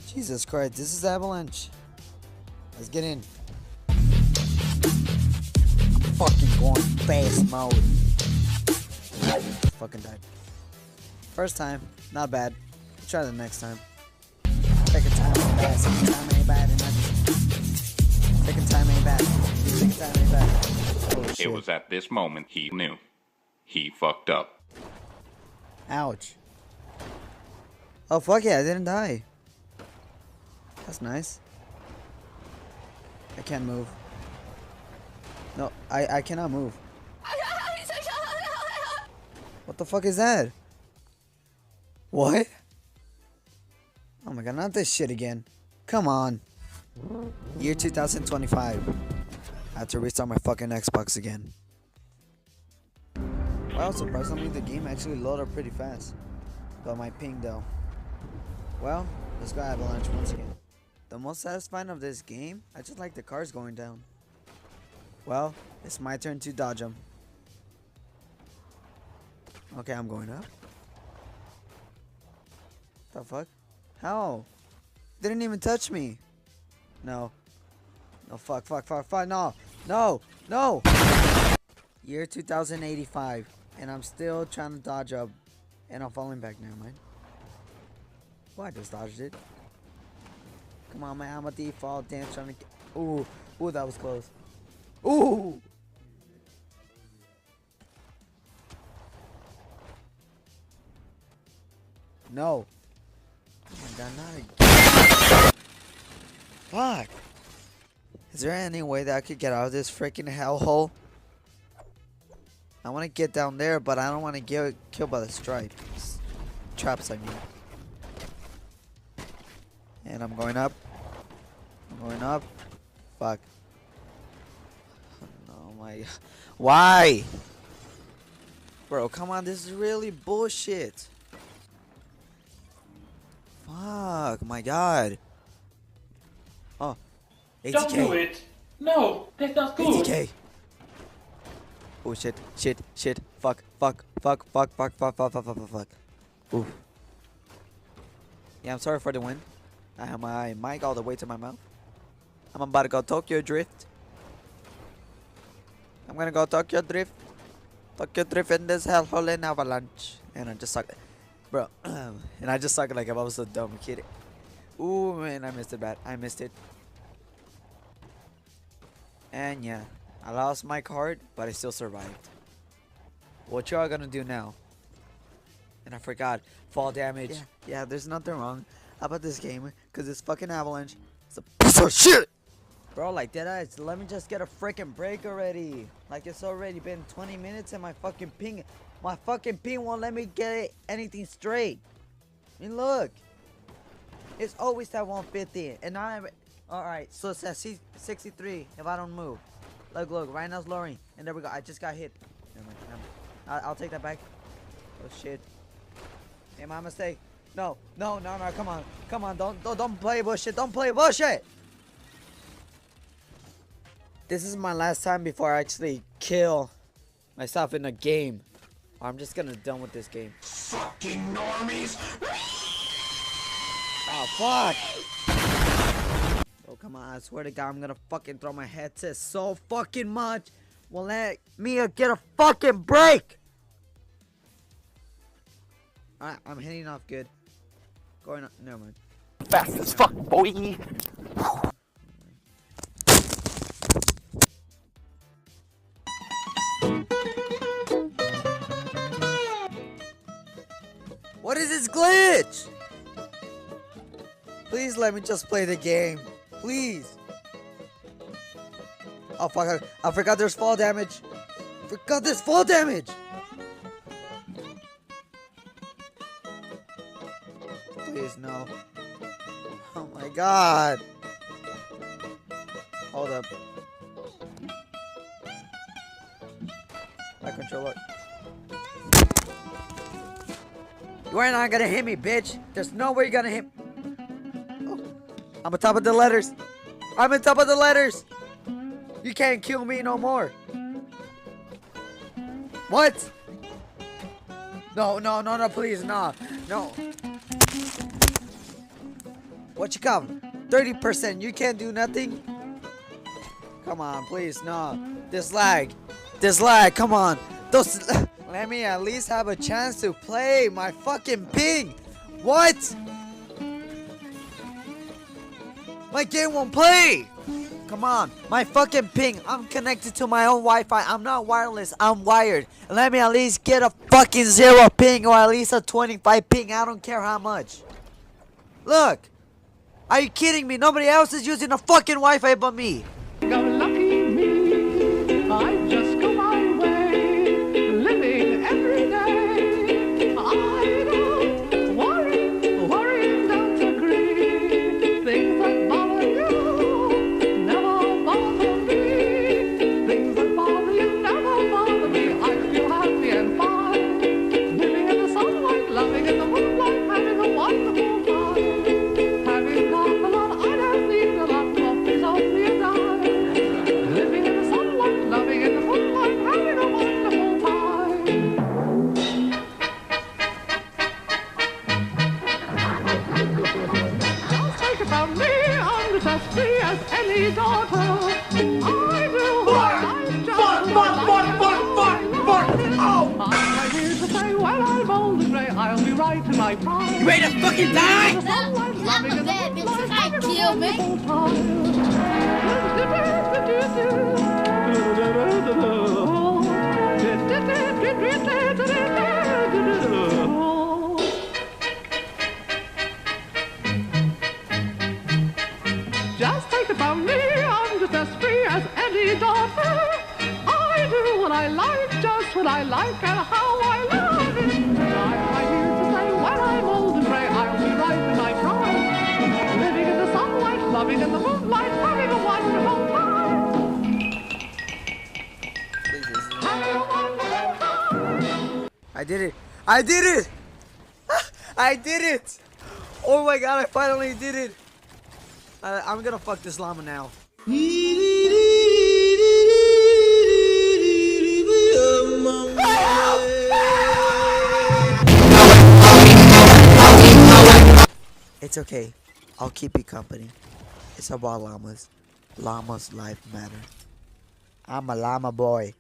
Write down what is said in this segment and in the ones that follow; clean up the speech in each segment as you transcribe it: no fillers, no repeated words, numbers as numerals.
Jesus Christ, this is avalanche. Let's get in. Fucking going fast mode. Fucking died. First time, not bad. Let's try the next time. Second time ain't bad. Second time ain't bad. Second time ain't bad. Second time ain't bad. Oh, shit. It was at this moment he knew. He fucked up. Ouch. Oh fuck yeah, I didn't die. That's nice. I can't move. No, I cannot move. What the fuck is that? What? Oh my god, not this shit again. Come on. Year 2025. I have to restart my fucking Xbox again. Wow, surprisingly the game actually loaded pretty fast. But my ping though. Well, let's go avalanche once again. The most satisfying of this game, I just like the cars going down. Well, it's my turn to dodge them. Okay, I'm going up. The fuck? How? Didn't even touch me. No. No, fuck, no. No, no. Year 2085. And I'm still trying to dodge up. And I'm falling back now, man. Well, I just dodged it. Come on, man. I'm a default dance trying to get... Ooh. Ooh, that was close. Ooh. No. Oh my god, not again. Fuck. Is there any way that I could get out of this freaking hellhole? I want to get down there, but I don't want to get killed by the stripes. Traps, I mean. And I'm going up. I'm going up. Fuck. Oh my. Why? Bro, come on. This is really bullshit. Fuck. My god. Oh. 80K. Don't do it. No, that's not good. 80K. Oh shit. Shit. Shit. Fuck. Fuck. Fuck. Fuck. Fuck. Fuck. Fuck. Fuck. Fuck. Fuck. Fuck. Ooh. Yeah, I'm sorry for the wind. I have my mic all the way to my mouth. I'm about to go Tokyo Drift. I'm gonna go Tokyo Drift. Tokyo Drift in this hellhole in avalanche. And I just suck. Bro. And I just suck like if I was a dumb kid. Ooh, man, I missed it bad. I missed it. And yeah, I lost my card, but I still survived. What y'all gonna do now? And I forgot. Fall damage. Yeah, there's nothing wrong about this game, because it's fucking avalanche. It's a piece of shit! Bro, like deadass, let me just get a freaking break already. Like it's already been 20 minutes and my fucking ping won't let me get anything straight. I mean, look. It's always that 150, and I'm... Alright, so it's at 63 if I don't move. Look, right now it's lowering. And there we go, I just got hit. Never mind, I'll take that back. Oh shit. Hey, my mistake. No, come on, don't play bullshit, don't play bullshit! This is my last time before I actually kill myself in a game. I'm just gonna done with this game. Fucking normies! Oh, fuck! Oh, come on, I swear to God, I'm gonna fucking throw my headset so fucking much. Well, let me get a fucking break! Alright, I'm hitting off good. Going up, never mind. Fast as fuck, boy! What is this glitch? Please let me just play the game. Please. Oh fuck, I forgot there's fall damage. Forgot there's fall damage. Please, no. Oh my god. Hold up. My controller. You are not gonna hit me, bitch. There's no way you're gonna hit. Oh, I'm on top of the letters. I'm on top of the letters. You can't kill me no more. What? No, please, no. What you got? 30%. You can't do nothing? Come on, please, no. This lag, come on. Let me at least have a chance to play. My fucking ping. What? My game won't play. Come on, my fucking ping. I'm connected to my own Wi-Fi. I'm not wireless, I'm wired. Let me at least get a fucking 0 ping or at least a 25 ping. I don't care how much. Look. Are you kidding me? Nobody else is using the fucking Wi-Fi but me. Go lucky me, I just go my way, living every day. I don't worry, don't agree. Things that bother you never bother me. Things that bother you never bother me. I feel happy and fine, living in the sunlight, loving in the moonlight, having a wonderful time. Having got a lot, I don't need a lot, love is only a dime. Living in the sunlight, loving in the moonlight, having a wonderful time. Just think about me, I'm just as free as any daughter. I do what I like, just I'm here to say when I'm old and grey, I'll be right in my prime. You ready to fucking die? I'm a bad bitch, I kill me. Just think about me, I'm just as free as any daughter. I do what I like, just what I like, and how I love it. I'm here to say when I'm old and grey, I'll be right in my prime. Living in the sunlight, loving in the moonlight, having a wonderful time. Having a wonderful time. I did it. I did it. Oh my god, I finally did it. I'm gonna fuck this llama now. It's okay. I'll keep you company. It's about llamas. Llamas' life matter. I'm a llama boy.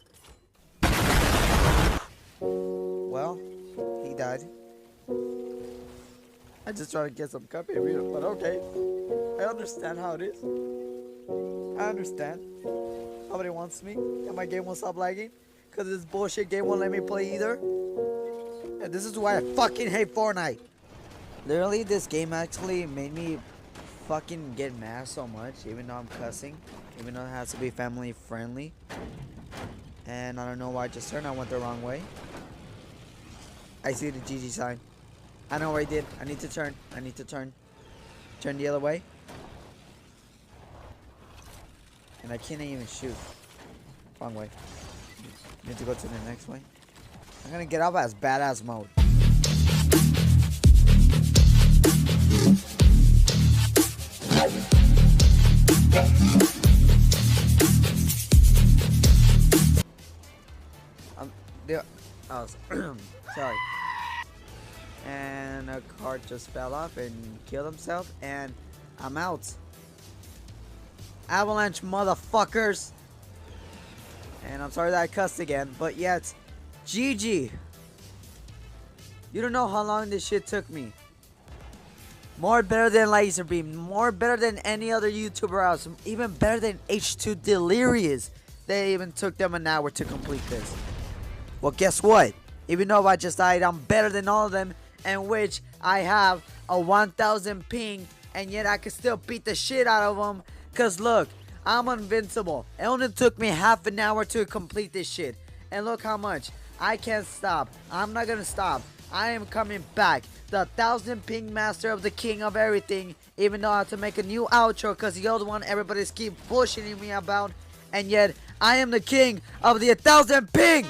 Well, he died. I just tried to get some company, but okay. I understand how it is. I understand. Nobody wants me, and my game won't stop lagging. Because this bullshit game won't let me play either. And this is why I fucking hate Fortnite. Literally, this game actually made me fucking get mad so much, even though I'm cussing. Even though it has to be family friendly. And I don't know why I just turned. I went the wrong way. I see the GG sign. I know what I did. I need to turn. Turn the other way. And I can't even shoot. Wrong way. Need to go to the next way. I'm gonna get up as badass mode. Oh, sorry. And a cart just fell off and killed himself, and I'm out. Avalanche, motherfuckers. And I'm sorry that I cussed again, but yet, GG. You don't know how long this shit took me. More better than Laserbeam, more better than any other YouTuber else, even better than H2 Delirious. They even took them an hour to complete this. Well, guess what? Even though I just died, I'm better than all of them, in which I have a 1000 ping, and yet I can still beat the shit out of them. Cause look, I'm invincible. It only took me half an hour to complete this shit. And look how much. I can't stop. I'm not gonna stop. I am coming back. The 1000 ping master of the king of everything. Even though I have to make a new outro because the old one everybody's keep bullshitting me about. And yet, I am the king of the 1000 ping.